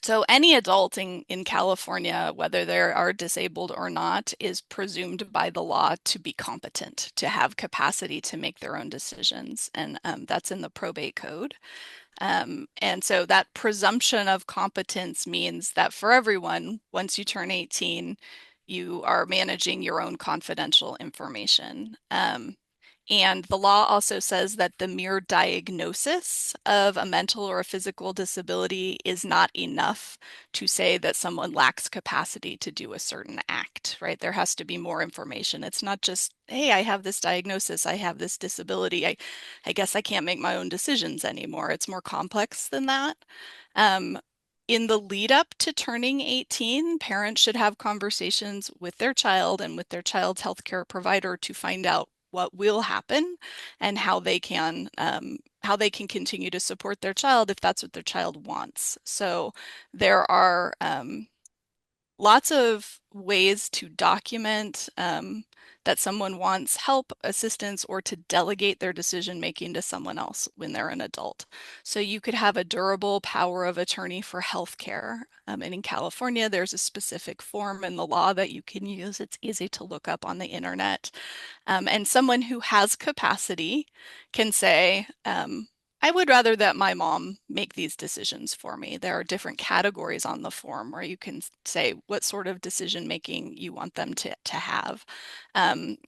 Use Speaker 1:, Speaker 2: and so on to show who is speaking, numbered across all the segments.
Speaker 1: So any adult in California, whether they are disabled or not, is presumed by the law to be competent, to have capacity to make their own decisions. And that's in the probate code. And so that presumption of competence means that for everyone, once you turn 18, you are managing your own confidential information. And the law also says that the mere diagnosis of a mental or a physical disability is not enough to say that someone lacks capacity to do a certain act, right? There has to be more information. It's not just, hey, I have this diagnosis, I have this disability, I guess I can't make my own decisions anymore. It's more complex than that. Um, in the lead up to turning 18, parents should have conversations with their child and with their child's healthcare provider to find out what will happen and how they can continue to support their child if that's what their child wants. So there are lots of ways to document that someone wants help, assistance, or to delegate their decision making to someone else when they're an adult. So you could have a durable power of attorney for healthcare. And in California, there's a specific form in the law that you can use. It's easy to look up on the internet. And someone who has capacity can say, I would rather that my mom make these decisions for me. There are different categories on the form where you can say what sort of decision making you want them to have.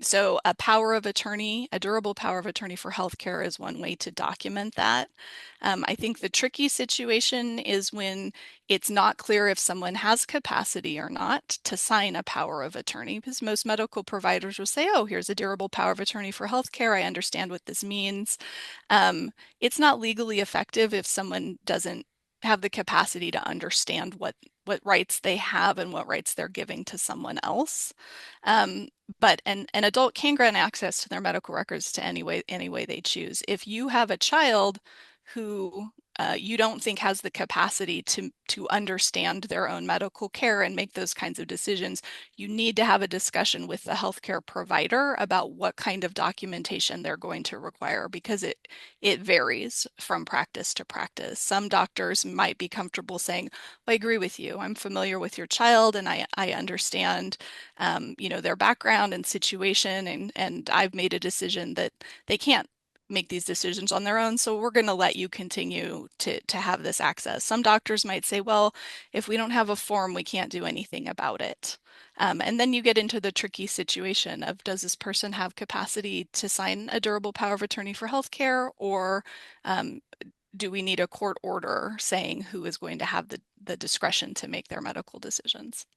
Speaker 1: So a power of attorney, a durable power of attorney for healthcare is one way to document that. I think the tricky situation is when it's not clear if someone has capacity or not to sign a power of attorney, because most medical providers will say, oh, here's a durable power of attorney for healthcare. I understand what this means. It's not legally effective if someone doesn't have the capacity to understand what rights they have and what rights they're giving to someone else. Um, but an adult can grant access to their medical records to any way they choose. If you have a child who you don't think has the capacity to understand their own medical care and make those kinds of decisions, you need to have a discussion with the healthcare provider about what kind of documentation they're going to require because it varies from practice to practice. Some doctors might be comfortable saying, I agree with you. I'm familiar with your child and I understand their background and situation and I've made a decision that they can't make these decisions on their own. So we're going to let you continue to have this access. Some doctors might say, well, if we don't have a form, we can't do anything about it. And then you get into the tricky situation of does this person have capacity to sign a durable power of attorney for healthcare, or um, do we need a court order saying who is going to have the discretion to make their medical decisions?